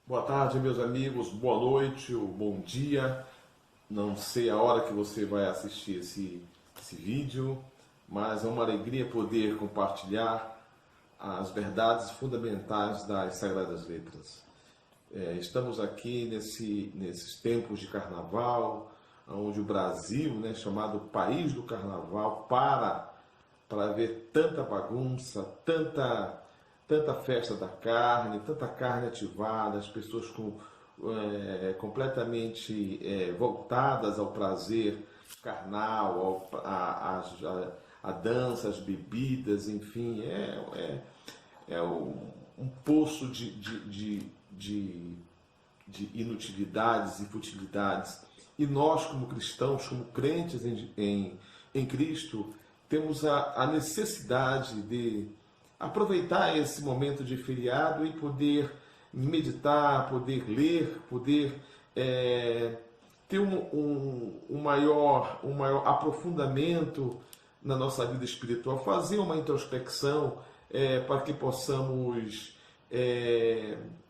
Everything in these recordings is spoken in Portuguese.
Boa tarde, meus amigos, boa noite ou bom dia. Não sei a hora que você vai assistir esse vídeo, mas é uma alegria poder compartilhar as verdades fundamentais das Sagradas Letras. Estamos aqui nesses tempos de carnaval, onde o Brasil, chamado País do Carnaval, para ver tanta bagunça, tanta festa da carne, tanta carne ativada, as pessoas completamente voltadas ao prazer carnal, a dança, as bebidas, enfim, um poço de inutilidades e futilidades. E nós, como cristãos, como crentes em Cristo, temos a necessidade de aproveitar esse momento de feriado e poder meditar, poder ler, poder ter um maior aprofundamento na nossa vida espiritual, fazer uma introspecção para que possamos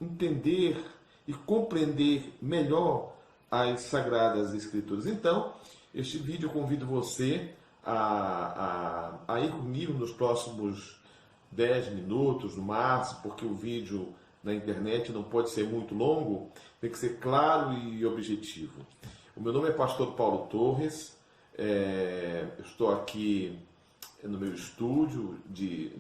entender e compreender melhor as Sagradas Escrituras. Então, este vídeo eu convido você a ir comigo nos próximos 10 minutos no máximo, porque o vídeo na internet não pode ser muito longo, tem que ser claro e objetivo. O meu nome é Pastor Paulo Torres, eu estou aqui no meu estúdio de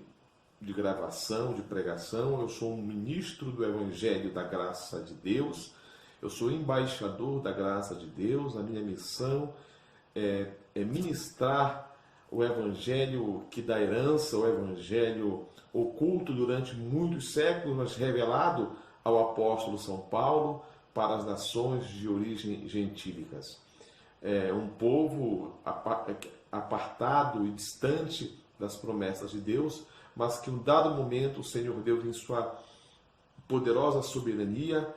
gravação, de pregação. Eu sou um ministro do Evangelho da Graça de Deus, eu sou embaixador da Graça de Deus. A minha missão é ministrar o Evangelho que dá herança, o Evangelho oculto durante muitos séculos, mas revelado ao apóstolo São Paulo para as nações de origem gentílicas. Um povo apartado e distante das promessas de Deus, mas que em um dado momento o Senhor Deus, em sua poderosa soberania,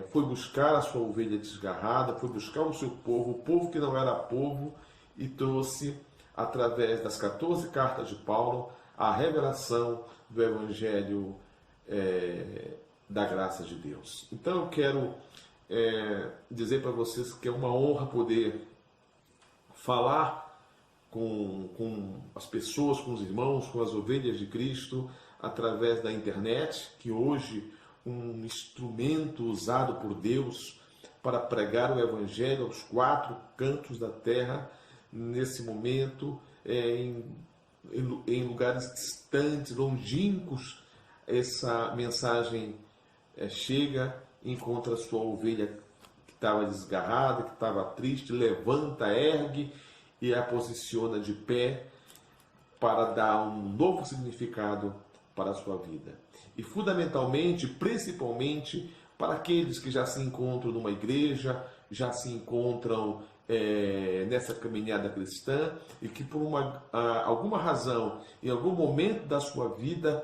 foi buscar a sua ovelha desgarrada, foi buscar o seu povo, o povo que não era povo, e trouxe, através das 14 cartas de Paulo, a revelação do Evangelho da graça de Deus. Então eu quero dizer para vocês que é uma honra poder falar com as pessoas, com os irmãos, com as ovelhas de Cristo, através da internet, que hoje é um instrumento usado por Deus para pregar o Evangelho aos 4 cantos da terra, nesse momento, em lugares distantes, longínquos. Essa mensagem chega, encontra a sua ovelha que estava desgarrada, que estava triste, levanta, ergue e a posiciona de pé para dar um novo significado para a sua vida. E fundamentalmente, principalmente, para aqueles que já se encontram numa igreja, já se encontram nessa caminhada cristã e que por alguma razão, em algum momento da sua vida,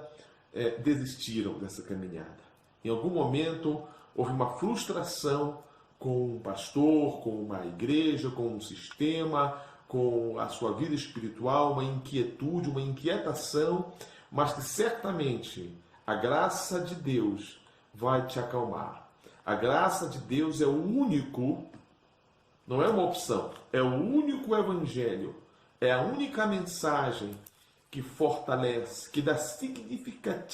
desistiram dessa caminhada. Em algum momento houve uma frustração com um pastor, com uma igreja, com um sistema, com a sua vida espiritual, uma inquietude, uma inquietação, mas que certamente a graça de Deus vai te acalmar. A graça de Deus é o único, não é uma opção, é o único Evangelho, é a única mensagem que fortalece, que dá significado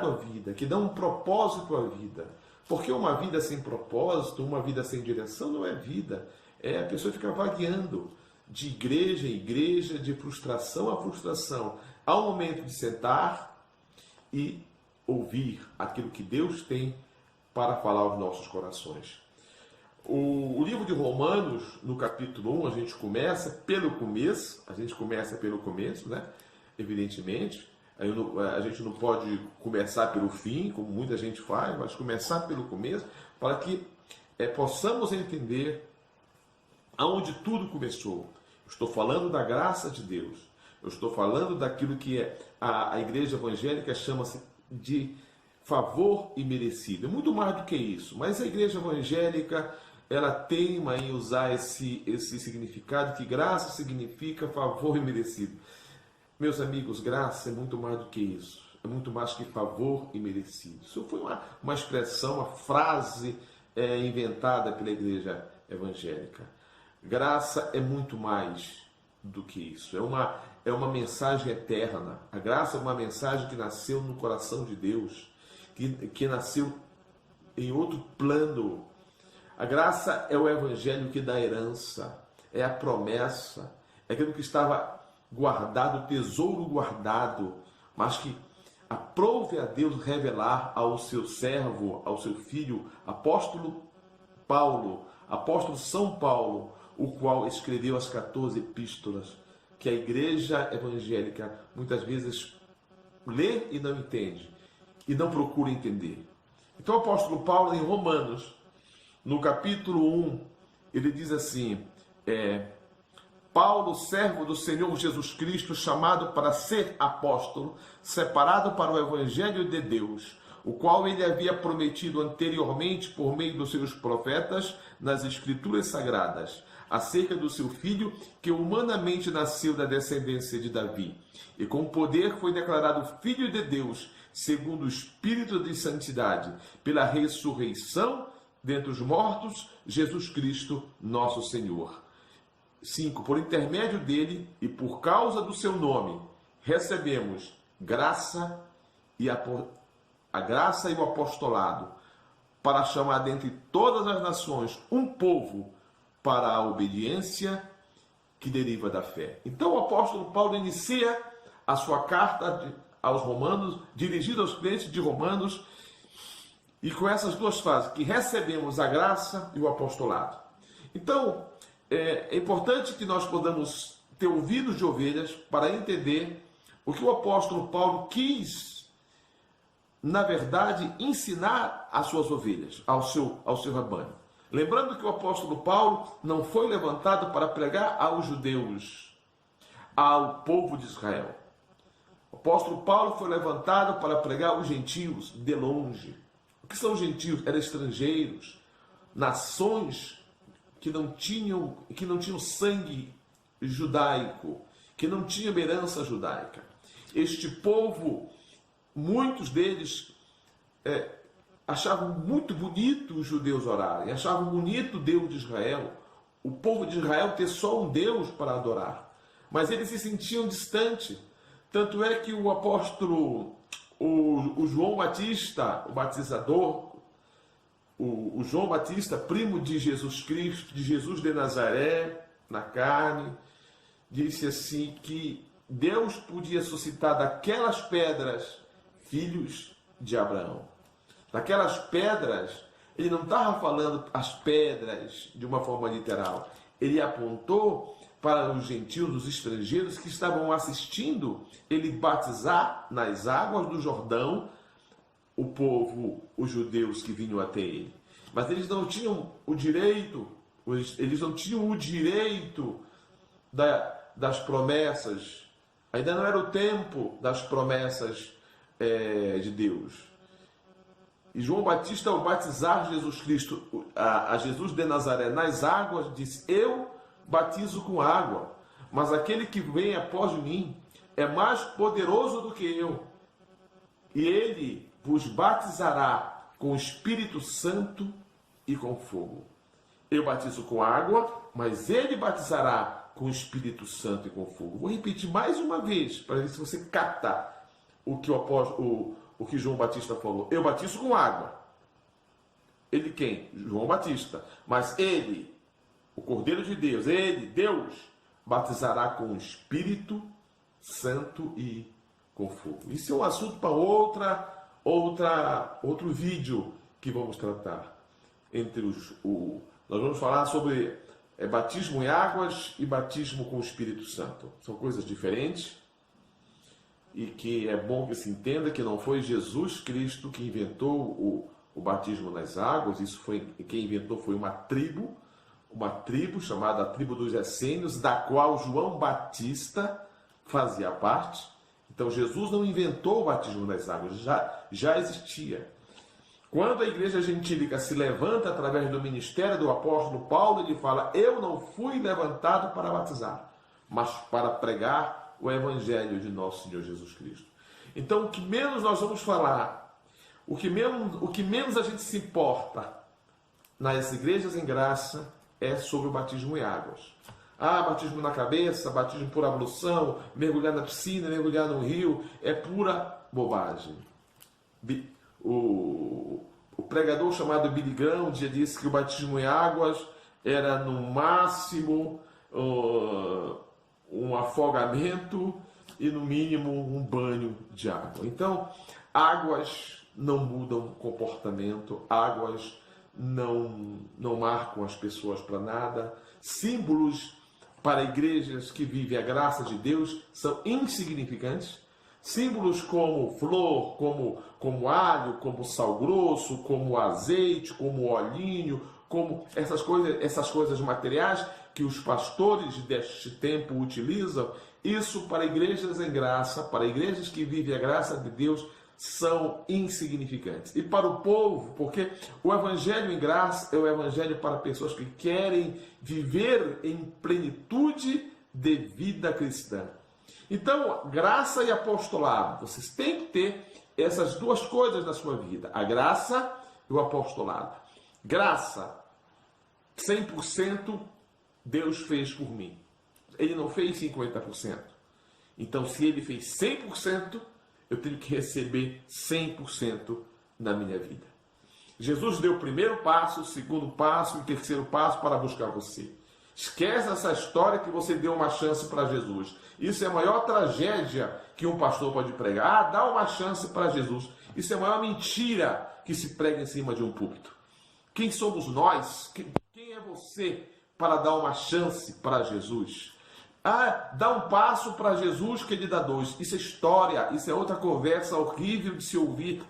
à vida, que dá um propósito à vida. Porque uma vida sem propósito, uma vida sem direção não é vida. A pessoa fica vagueando de igreja em igreja, de frustração a frustração. Há um momento de sentar e ouvir aquilo que Deus tem para falar aos nossos corações. O livro de Romanos, no capítulo 1, a gente começa pelo começo, né? Evidentemente. A gente não pode começar pelo fim, como muita gente faz, mas começar pelo começo, para que possamos entender aonde tudo começou. Eu estou falando da graça de Deus. Eu estou falando daquilo que a igreja evangélica chama-se de favor imerecido. É muito mais do que isso. Mas a igreja evangélica, ela teima em usar esse significado, que graça significa favor imerecido. Meus amigos, graça é muito mais do que isso. é muito mais que favor imerecido. Isso foi uma expressão, uma frase inventada pela igreja evangélica. Graça é muito mais do que isso. É uma mensagem eterna. A graça é uma mensagem que nasceu no coração de Deus, que nasceu em outro plano. A graça é o evangelho que dá herança, é a promessa, é aquilo que estava guardado, tesouro guardado, mas que aprove a Deus revelar ao seu servo, ao seu filho, apóstolo Paulo, apóstolo São Paulo, o qual escreveu as 14 epístolas, que a igreja evangélica muitas vezes lê e não entende, e não procura entender. Então o apóstolo Paulo, em Romanos, no capítulo 1, ele diz assim, Paulo, servo do Senhor Jesus Cristo, chamado para ser apóstolo, separado para o evangelho de Deus, o qual ele havia prometido anteriormente por meio dos seus profetas nas Escrituras Sagradas, acerca do seu filho, que humanamente nasceu da descendência de Davi, e com poder foi declarado Filho de Deus, segundo o Espírito de Santidade, pela ressurreição dentre os mortos, Jesus Cristo, nosso Senhor. 5. Por intermédio dele e por causa do seu nome, recebemos graça a graça e o apostolado, para chamar dentre todas as nações um povo para a obediência que deriva da fé. Então o apóstolo Paulo inicia a sua carta aos Romanos, dirigida aos crentes de Romanos, e com essas duas fases, que recebemos a graça e o apostolado. Então, é importante que nós podamos ter ouvidos de ovelhas para entender o que o apóstolo Paulo quis, na verdade, ensinar às suas ovelhas, ao seu rebanho. Lembrando que o apóstolo Paulo não foi levantado para pregar aos judeus, ao povo de Israel. O apóstolo Paulo foi levantado para pregar aos gentios de longe. O que são gentios? Eram estrangeiros, nações que não tinham sangue judaico, que não tinham herança judaica. Este povo, muitos deles achavam muito bonito os judeus orarem, achavam bonito o Deus de Israel, o povo de Israel ter só um Deus para adorar. Mas eles se sentiam distantes. Tanto é que o apóstolo, o João Batista, o batizador, o João Batista, primo de Jesus Cristo, de Jesus de Nazaré, na carne, disse assim que Deus podia suscitar daquelas pedras filhos de Abraão. Daquelas pedras, ele não estava falando as pedras de uma forma literal. Ele apontou para os gentios, os estrangeiros que estavam assistindo ele batizar nas águas do Jordão o povo, os judeus que vinham até ele. Mas eles não tinham o direito, das promessas. Ainda não era o tempo das promessas de Deus. E João Batista, ao batizar Jesus Cristo, a Jesus de Nazaré nas águas, disse: eu batizo com água, mas aquele que vem após mim é mais poderoso do que eu, e ele vos batizará com o Espírito Santo e com fogo. Eu batizo com água, mas ele batizará com o Espírito Santo e com fogo. Vou repetir mais uma vez, para ver se você capta o que João Batista falou. Eu batizo com água. Ele quem? João Batista. Mas ele, o Cordeiro de Deus, ele, Deus, batizará com o Espírito Santo e com fogo. Isso é um assunto para outro vídeo que vamos tratar. Nós vamos falar sobre batismo em águas e batismo com o Espírito Santo. São coisas diferentes e que é bom que se entenda que não foi Jesus Cristo que inventou o batismo nas águas. Quem inventou foi uma tribo chamada a tribo dos Essênios, da qual João Batista fazia parte. Então Jesus não inventou o batismo nas águas, já existia. Quando a igreja gentílica se levanta através do ministério do apóstolo Paulo, ele fala: eu não fui levantado para batizar, mas para pregar o evangelho de nosso Senhor Jesus Cristo. Então, o que menos nós vamos falar, o que menos a gente se importa nas igrejas em graça é sobre o batismo em águas. Ah, batismo na cabeça, batismo por ablução, mergulhar na piscina, mergulhar no rio, é pura bobagem. O pregador chamado Billy Graham um dia disse que o batismo em águas era no máximo um afogamento e no mínimo um banho de água. Então, águas não mudam comportamento, águas não marcam as pessoas para nada. Símbolos para igrejas que vivem a graça de Deus são insignificantes. Símbolos como flor, como alho, como sal grosso, como azeite, como olhinho, como essas coisas materiais que os pastores deste tempo utilizam, isso para igrejas em graça, para igrejas que vivem a graça de Deus, são insignificantes. E para o povo, porque o evangelho em graça é o evangelho para pessoas que querem viver em plenitude de vida cristã. Então, graça e apostolado, vocês têm que ter essas duas coisas na sua vida, a graça e o apostolado. Graça, 100% Deus fez por mim. Ele não fez 50%. Então, se ele fez 100%, eu tenho que receber 100% na minha vida. Jesus deu o primeiro passo, o segundo passo e o terceiro passo para buscar você. Esquece essa história que você deu uma chance para Jesus. Isso é a maior tragédia que um pastor pode pregar. Ah, dá uma chance para Jesus. Isso é a maior mentira que se prega em cima de um púlpito. Quem somos nós? Quem é você para dar uma chance para Jesus? Ah, dá um passo para Jesus que ele dá dois. Isso é história, isso é outra conversa horrível de se ouvir.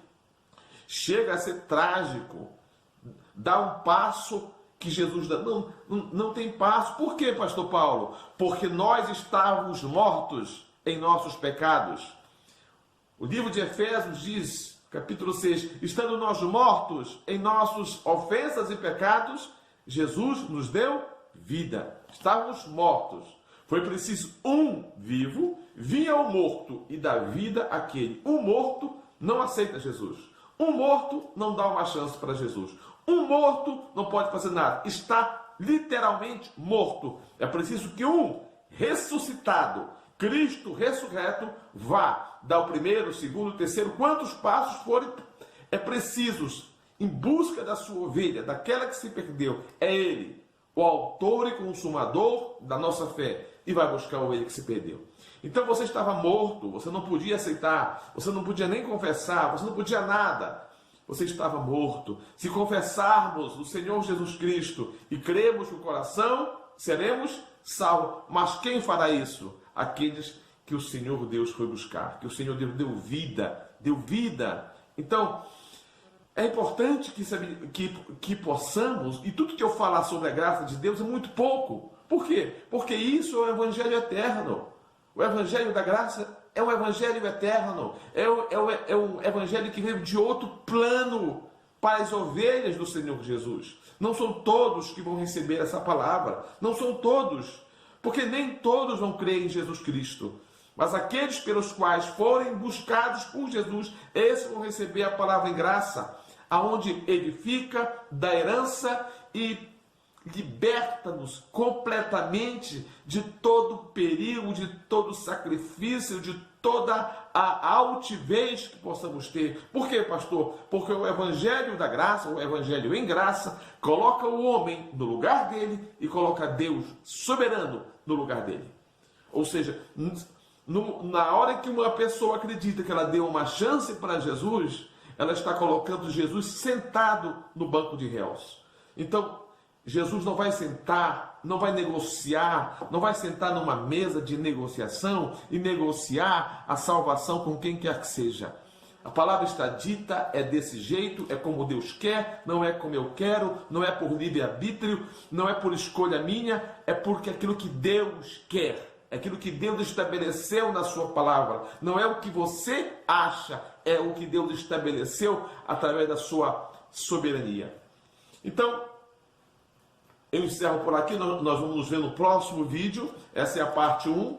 Chega a ser trágico. Dá um passo que Jesus dá. Não tem passo. Por quê, pastor Paulo? Porque nós estávamos mortos em nossos pecados. O livro de Efésios diz, capítulo 6, estando nós mortos em nossas ofensas e pecados, Jesus nos deu vida. Estávamos mortos. Foi preciso um vivo, vinha o morto e dá vida àquele. Um morto não aceita Jesus. Um morto não dá uma chance para Jesus. Um morto não pode fazer nada. Está literalmente morto. É preciso que um ressuscitado, Cristo ressurreto, vá dar o primeiro, o segundo, o terceiro, quantos passos forem precisos em busca da sua ovelha, daquela que se perdeu. É Ele, o autor e consumador da nossa fé, e vai buscar a ovelha que se perdeu. Então você estava morto, você não podia aceitar, você não podia nem confessar, você não podia nada. Você estava morto. Se confessarmos o Senhor Jesus Cristo e cremos no coração, seremos salvos. Mas quem fará isso? Aqueles que o Senhor Deus foi buscar, que o Senhor Deus deu vida, deu vida. Então, é importante que possamos, e tudo que eu falar sobre a graça de Deus é muito pouco. Por quê? Porque isso é o Evangelho eterno. O Evangelho da graça é um Evangelho eterno. É um Evangelho que veio de outro plano para as ovelhas do Senhor Jesus. Não são todos que vão receber essa palavra. Não são todos. Porque nem todos vão crer em Jesus Cristo. Mas aqueles pelos quais forem buscados por Jesus, esses vão receber a palavra em graça, aonde edifica, dá herança e liberta-nos completamente de todo perigo, de todo sacrifício, de toda a altivez que possamos ter. Por quê, pastor? Porque o Evangelho da graça, o Evangelho em graça, coloca o homem no lugar dele e coloca Deus soberano no lugar dele. Ou seja, na hora que uma pessoa acredita que ela deu uma chance para Jesus, ela está colocando Jesus sentado no banco de réus. Então, Jesus não vai sentar, não vai negociar, não vai sentar numa mesa de negociação e negociar a salvação com quem quer que seja. A palavra está dita, é desse jeito, é como Deus quer, não é como eu quero, não é por livre-arbítrio, não é por escolha minha, é porque é aquilo que Deus quer, é aquilo que Deus estabeleceu na sua palavra. Não é o que você acha, é o que Deus estabeleceu através da sua soberania. Então, eu encerro por aqui, nós vamos nos ver no próximo vídeo. Essa é a parte 1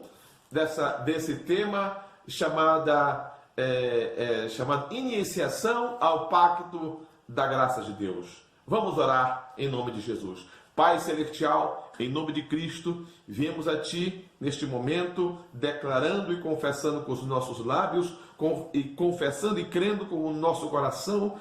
desse tema chamada chamado Iniciação ao Pacto da Graça de Deus. Vamos orar em nome de Jesus. Pai Celestial, em nome de Cristo, viemos a Ti neste momento, declarando e confessando com os nossos lábios, confessando e crendo com o nosso coração,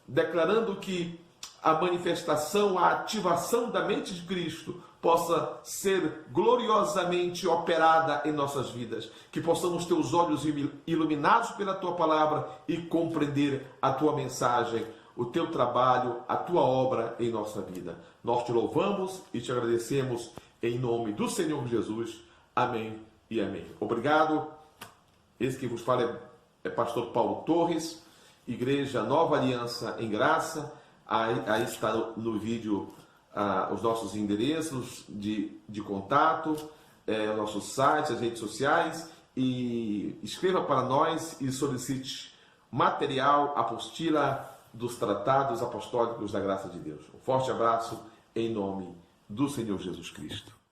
declarando que a manifestação, a ativação da mente de Cristo possa ser gloriosamente operada em nossas vidas, que possamos ter os olhos iluminados pela Tua palavra e compreender a Tua mensagem, o Teu trabalho, a Tua obra em nossa vida. Nós Te louvamos e Te agradecemos em nome do Senhor Jesus. Amém e amém. Obrigado. Esse que vos fala é pastor Paulo Torres, Igreja Nova Aliança em Graça. Aí está no vídeo os nossos endereços de contato, o nosso site, as redes sociais, e escreva para nós e solicite material, apostila dos tratados apostólicos da graça de Deus. Um forte abraço em nome do Senhor Jesus Cristo.